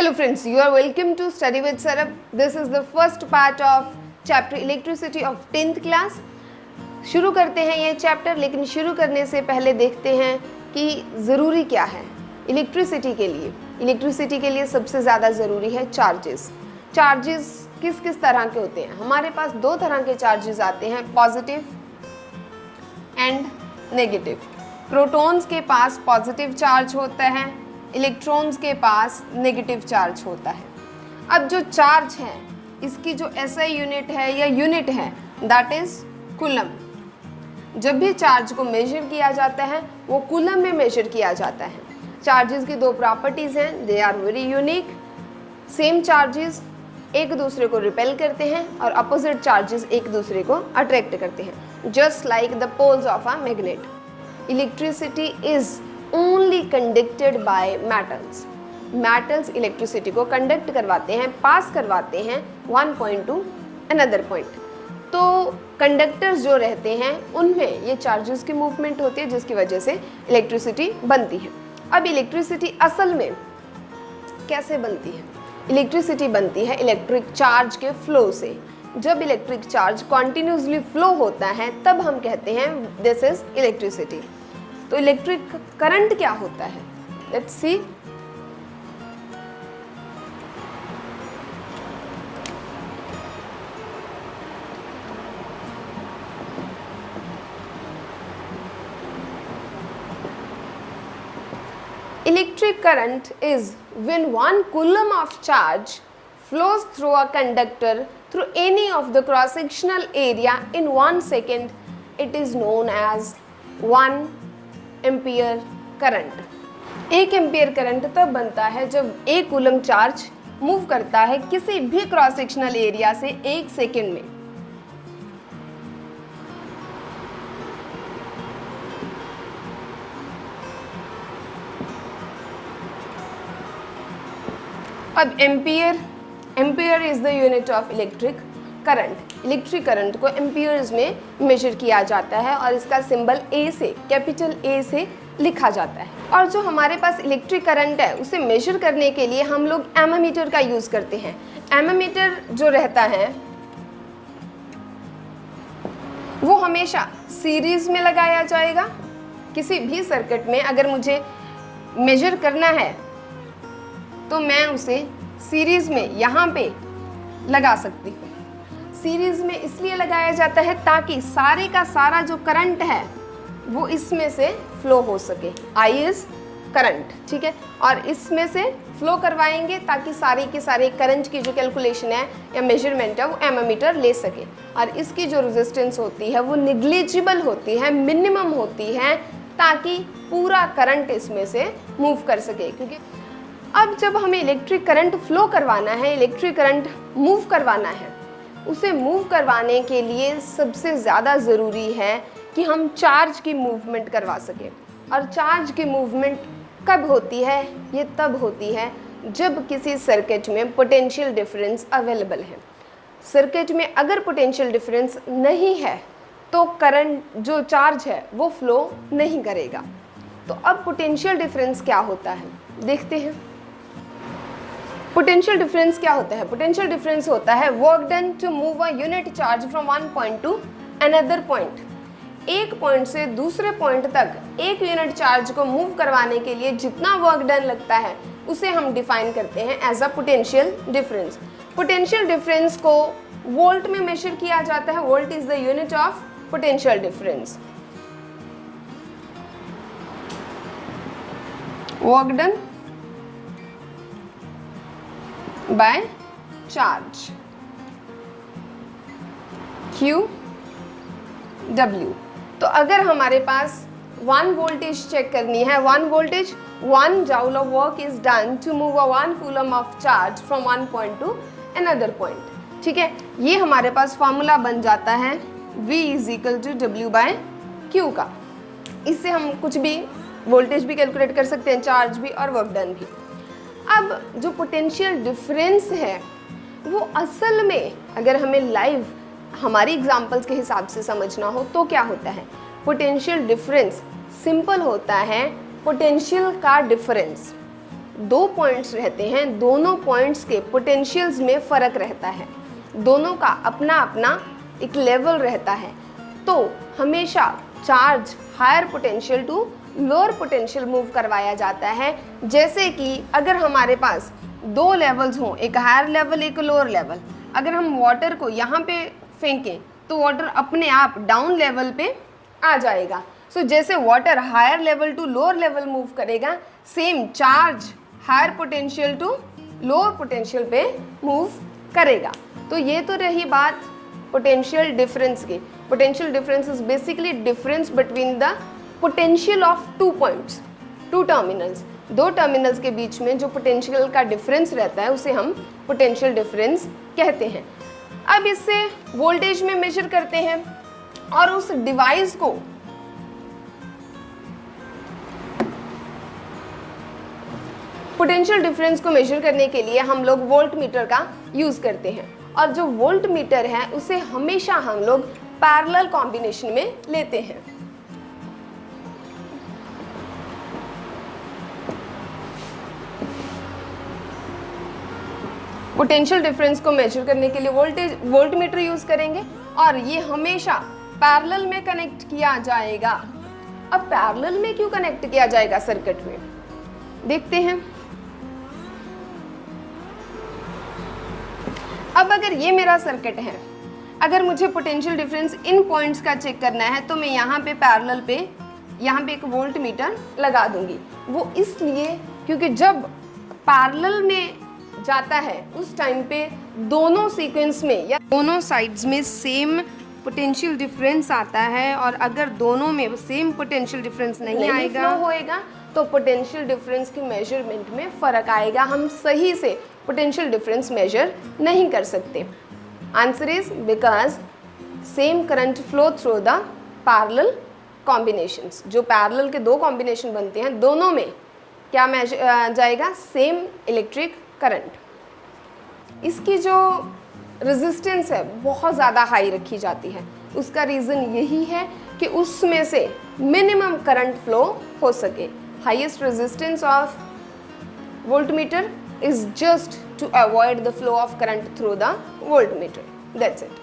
Hello friends, you are welcome to Study with Sarab. This is the first part of chapter Electricity of 10th class. शुरू करते हैं ये chapter, लेकिन शुरू करने से पहले देखते हैं कि ज़रूरी क्या है इलेक्ट्रिसिटी के लिए। इलेक्ट्रिसिटी के लिए सबसे ज़्यादा ज़रूरी है चार्जेस। चार्जेस किस किस तरह के होते हैं? हमारे पास दो तरह के चार्जेस आते हैं, पॉजिटिव एंड नेगेटिव। प्रोटॉन्स के पास पॉजिटिव चार्ज होता है, इलेक्ट्रॉन्स के पास नेगेटिव चार्ज होता है। अब जो चार्ज है इसकी जो एसआई यूनिट है या यूनिट है दैट इज कूलम। जब भी चार्ज को मेजर किया जाता है वो कूलम में मेजर किया जाता है। चार्जेस की दो प्रॉपर्टीज़ हैं, they are very unique. Same charges एक दूसरे को रिपेल करते हैं और अपोजिट चार्जेस एक दूसरे को अट्रैक्ट करते हैं, just like the poles of a magnet. Electricity is only conducted by metals. Metals electricity को कंडक्ट करवाते हैं, पास करवाते हैं one point to another point. तो कंडक्टर्स जो रहते हैं उनमें ये चार्जेस की मूवमेंट होती है, जिसकी वजह से इलेक्ट्रिसिटी बनती है। अब इलेक्ट्रिसिटी असल में कैसे बनती है? इलेक्ट्रिसिटी बनती है इलेक्ट्रिक चार्ज के फ्लो से। जब इलेक्ट्रिक चार्ज कॉन्टिन्यूसली फ्लो होता है तब हम कहते हैं दिस इज इलेक्ट्रिसिटी। तो इलेक्ट्रिक करंट क्या होता है? Let's see. Electric current is when 1 coulomb of charge flows through a conductor through any of the cross-sectional area in 1 second. It is known as 1 ampere current. 1 ampere current तब बनता है जब 1 coulomb charge move करता है किसी भी cross sectional area से 1 second में। अब ampere is the unit of electric current. Electric current को एम्पियर्स में मेजर किया जाता है और इसका सिंबल ए से, कैपिटल ए से लिखा जाता है। और जो हमारे पास इलेक्ट्रिक करंट है उसे मेजर करने के लिए हम लोग एमोमीटर का यूज़ करते हैं। एमोमीटर जो रहता है वो हमेशा सीरीज में लगाया जाएगा। किसी भी सर्किट में अगर मुझे मेजर करना है तो मैं उसे सीरीज में यहाँ पे लगा सकती हूँ। सीरीज में इसलिए लगाया जाता है ताकि सारे का सारा जो करंट है वो इसमें से फ्लो हो सके। आई इज करंट, ठीक है, और इसमें से फ्लो करवाएंगे ताकि सारी की सारी करंट की जो कैलकुलेशन है या मेजरमेंट है वो एमोमीटर ले सके। और इसकी जो रेजिस्टेंस होती है वो निग्लिजिबल होती है, मिनिमम होती है, ताकि पूरा करंट इसमें से मूव कर सके। क्योंकि अब जब हमें इलेक्ट्रिक करंट फ्लो करवाना है, इलेक्ट्रिक करंट मूव करवाना है, उसे मूव करवाने के लिए सबसे ज़्यादा ज़रूरी है कि हम चार्ज की मूवमेंट करवा सकें। और चार्ज की मूवमेंट कब होती है? ये तब होती है जब किसी सर्किट में पोटेंशियल डिफरेंस अवेलेबल है। सर्किट में अगर पोटेंशियल डिफरेंस नहीं है तो करंट जो चार्ज है वो फ्लो नहीं करेगा। तो अब पोटेंशियल डिफरेंस क्या होता है देखते हैं। पोटेंशियल डिफरेंस क्या होता है? पोटेंशियल डिफरेंस होता है work done to move a unit charge from one point to another point. एक पॉइंट से दूसरे पॉइंट तक एक यूनिट चार्ज को मूव करवाने के लिए जितना वर्क डन लगता है उसे हम डिफाइन करते हैं as a potential difference. Potential difference को वोल्ट में मेजर किया जाता है। Volt is the unit of potential difference. Work done by charge Q W। तो अगर हमारे पास 1 वोल्टेज चेक करनी है, 1 voltage 1 joule of work is done to move a 1 coulomb of charge from 1 point to another point, ठीक है। ये हमारे पास formula बन जाता है V is equal to W by Q का। इससे हम कुछ भी वोल्टेज भी कैलकुलेट कर सकते हैं, चार्ज भी और वर्क डन भी। अब जो पोटेंशियल डिफरेंस है वो असल में अगर हमें लाइव हमारी एग्जांपल्स के हिसाब से समझना हो तो क्या होता है? पोटेंशियल डिफरेंस सिंपल होता है पोटेंशियल का डिफरेंस। दो पॉइंट्स रहते हैं, दोनों पॉइंट्स के पोटेंशियल्स में फ़र्क रहता है, दोनों का अपना अपना एक लेवल रहता है। तो हमेशा charge higher potential to lower potential move करवाया जाता है। जैसे कि अगर हमारे पास दो लेवल्स हों, एक हायर लेवल एक लोअर लेवल, अगर हम वाटर को यहाँ पे फेंकें तो वाटर अपने आप डाउन लेवल पे आ जाएगा। सो जैसे water higher level to lower level move करेगा, same charge higher potential to lower potential पे मूव करेगा। तो ये तो रही बात पोटेंशियल डिफरेंस की। Potential difference is basically difference between the potential of two points, two terminals. दो टर्मिनल्स के बीच में जो पोटेंशियल का डिफरेंस रहता है उसे हम पोटेंशियल डिफरेंस कहते हैं। अब इससे वोल्टेज में मेजर करते हैं और उस डिवाइस को पोटेंशियल डिफरेंस को मेजर करने के लिए हम लोग वोल्ट मीटर का यूज़ करते हैं। और जो वोल्ट मीटर है उसे हमेशा हम लोग पैरेलल कॉम्बिनेशन में लेते हैं। पोटेंशियल डिफरेंस को मेजर करने के लिए वोल्ट मीटर यूज़ करेंगे और ये हमेशा पैरेलल में कनेक्ट किया जाएगा। अब पैरेलल में क्यों कनेक्ट किया जाएगा सर्किट में, देखते हैं। अब अगर ये मेरा सर्किट है, अगर मुझे पोटेंशियल डिफरेंस इन पॉइंट्स का चेक करना है तो मैं यहाँ पे पैरेलल पे यहाँ पे एक वोल्ट मीटर लगा दूंगी। वो इसलिए क्योंकि जब पैरेलल में जाता है उस टाइम पे दोनों सीक्वेंस में या दोनों साइड्स में सेम पोटेंशियल डिफरेंस आता है, और अगर दोनों में सेम पोटेंशियल डिफरेंस नहीं आएगा होएगा तो पोटेंशियल डिफरेंस की मेजरमेंट में फ़र्क आएगा। हम सही से पोटेंशियल डिफरेंस मेजर नहीं कर सकते। Answer is because same current flow through the parallel combinations. जो पैरेलल के दो कॉम्बिनेशन बनते हैं दोनों में क्या मेजर जाएगा, सेम इलेक्ट्रिक करंट। इसकी जो रेजिस्टेंस है बहुत ज़्यादा हाई रखी जाती है। उसका रीज़न यही है कि उसमें से मिनिमम करंट फ्लो हो सके। Highest resistance of voltmeter is just to avoid the flow of current through the voltmeter. That's it.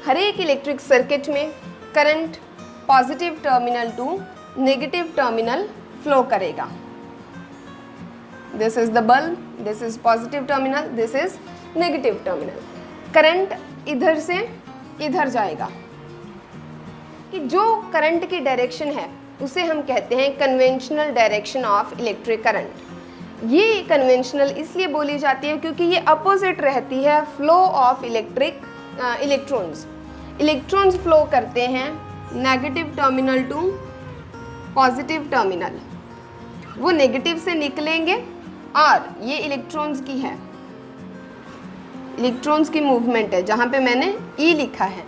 हर एक इलेक्ट्रिक सर्किट में current positive terminal to negative terminal flow करेगा। This is the bulb, this is positive terminal, this is negative terminal. Current इधर से इधर जाएगा कि जो करंट की डायरेक्शन है उसे हम कहते हैं conventional direction of electric current. ये कन्वेंशनल इसलिए बोली जाती है क्योंकि ये अपोजिट रहती है flow of electrons. Electrons flow करते हैं negative terminal to positive terminal. वो नेगेटिव से निकलेंगे और ये इलेक्ट्रॉन्स की है, इलेक्ट्रॉन्स की मूवमेंट है जहाँ पे मैंने ई लिखा है,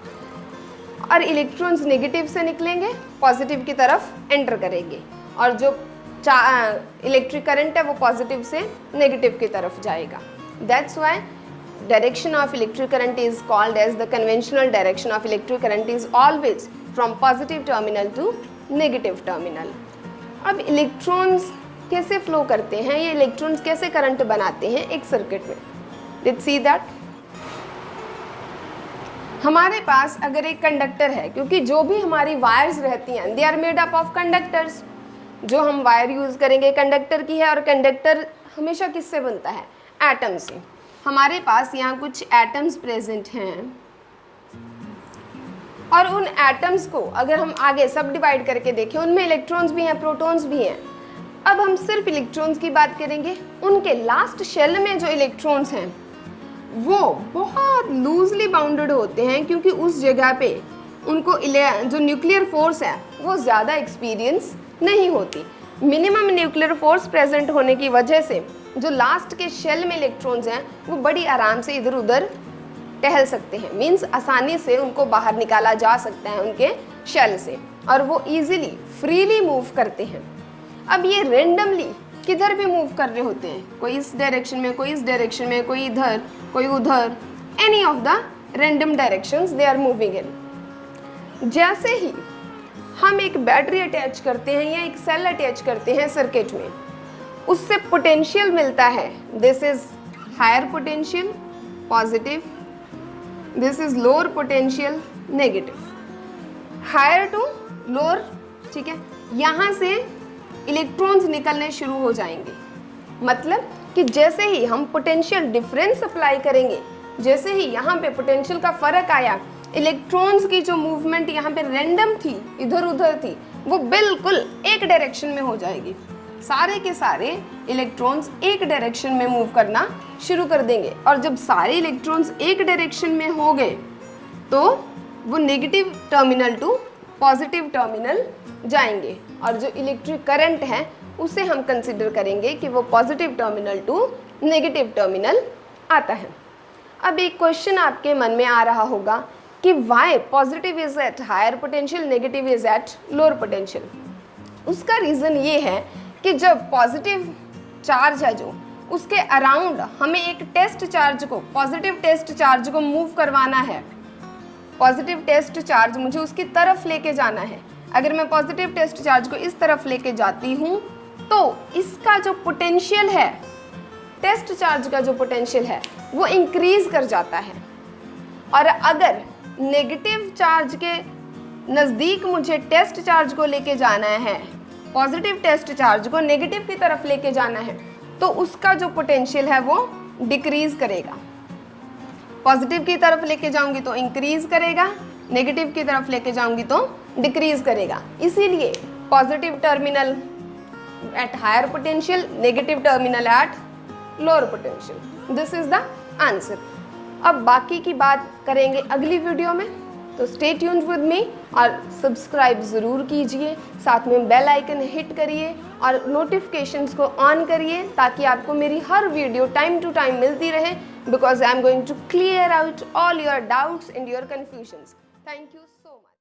और इलेक्ट्रॉन्स नेगेटिव से निकलेंगे पॉजिटिव की तरफ एंटर करेंगे, और जो इलेक्ट्रिक करंट है वो पॉजिटिव से नेगेटिव की तरफ जाएगा। That's why direction of electric current is called as the conventional direction of electric current is always from positive terminal to negative terminal. अब इलेक्ट्रॉन्स कैसे फ्लो करते हैं, ये इलेक्ट्रॉन्स कैसे करंट बनाते हैं एक सर्किट में, लेट्स सी दैट। हमारे पास अगर एक कंडक्टर है, क्योंकि जो भी हमारी वायर्स रहती हैं they are made up of conductors. जो हम वायर यूज़ करेंगे कंडक्टर की है, और कंडक्टर हमेशा किससे बनता है, एटम से। हमारे पास यहाँ कुछ एटम्स प्रेजेंट हैं, और उन एटम्स को अगर हम आगे सब डिवाइड करके देखें उनमें इलेक्ट्रॉन्स भी हैं, प्रोटॉन्स भी हैं। अब हम सिर्फ इलेक्ट्रॉन्स की बात करेंगे। उनके लास्ट शेल में जो इलेक्ट्रॉन्स हैं वो बहुत लूजली बाउंडेड होते हैं, क्योंकि उस जगह पे उनको जो न्यूक्लियर फोर्स है वो ज़्यादा एक्सपीरियंस नहीं होती। मिनिमम न्यूक्लियर फोर्स प्रेजेंट होने की वजह से जो लास्ट के शेल में इलेक्ट्रॉन्स हैं वो बड़ी आराम से इधर उधर टहल सकते हैं, मीन्स आसानी से उनको बाहर निकाला जा सकता है उनके शेल से, और वो इजीली फ्रीली मूव करते हैं। अब ये रेंडमली किधर भी मूव कर रहे होते हैं, कोई इस डायरेक्शन में, कोई इस डायरेक्शन में, कोई इधर, कोई उधर, any of the random directions they are moving in. जैसे ही हम एक बैटरी अटैच करते हैं या एक सेल अटैच करते हैं सर्किट में, उससे पोटेंशियल मिलता है, this is higher potential positive, this is lower potential negative, higher to lower, ठीक है। यहाँ से इलेक्ट्रॉन्स निकलने शुरू हो जाएंगे, मतलब कि जैसे ही हम पोटेंशियल डिफरेंस अप्लाई करेंगे, जैसे ही यहाँ पे पोटेंशियल का फर्क आया, इलेक्ट्रॉन्स की जो मूवमेंट यहाँ पे रैंडम थी, इधर उधर थी, वो बिल्कुल एक डायरेक्शन में हो जाएगी। सारे के सारे इलेक्ट्रॉन्स एक डायरेक्शन में मूव करना शुरू कर देंगे, और जब सारे इलेक्ट्रॉन्स एक डायरेक्शन में हो गए तो वो negative terminal to positive terminal जाएंगे, और जो इलेक्ट्रिक करंट है उसे हम कंसिडर करेंगे कि वो positive terminal to negative terminal आता है। अब एक क्वेश्चन आपके मन में आ रहा होगा कि why positive is at higher potential, negative is at lower potential. उसका रीज़न ये है कि जब पॉजिटिव चार्ज है जो, उसके अराउंड हमें एक टेस्ट चार्ज को, पॉजिटिव टेस्ट चार्ज को मूव करवाना है। पॉजिटिव टेस्ट चार्ज मुझे उसकी तरफ लेके जाना है। अगर मैं पॉजिटिव टेस्ट चार्ज को इस तरफ लेके जाती हूँ तो इसका जो पोटेंशियल है, टेस्ट चार्ज का जो पोटेंशियल है वो इंक्रीज कर जाता है। और अगर नेगेटिव चार्ज के नज़दीक मुझे टेस्ट चार्ज को लेके जाना है, पॉजिटिव टेस्ट चार्ज को नेगेटिव की तरफ लेके जाना है, तो उसका जो पोटेंशियल है वो डिक्रीज करेगा। पॉजिटिव की तरफ लेके जाऊंगी तो इंक्रीज करेगा, नेगेटिव की तरफ लेके जाऊंगी तो डिक्रीज करेगा। इसीलिए positive terminal at higher potential, negative terminal at lower potential. This is the answer. अब बाकी की बात करेंगे अगली वीडियो में, तो स्टे ट्यून्ड विद मी और सब्सक्राइब ज़रूर कीजिए, साथ में बेल आइकन हिट करिए और नोटिफिकेशंस को ऑन करिए ताकि आपको मेरी हर वीडियो टाइम टू टाइम मिलती रहे, because I am going to clear out all your doubts and your confusions. Thank you.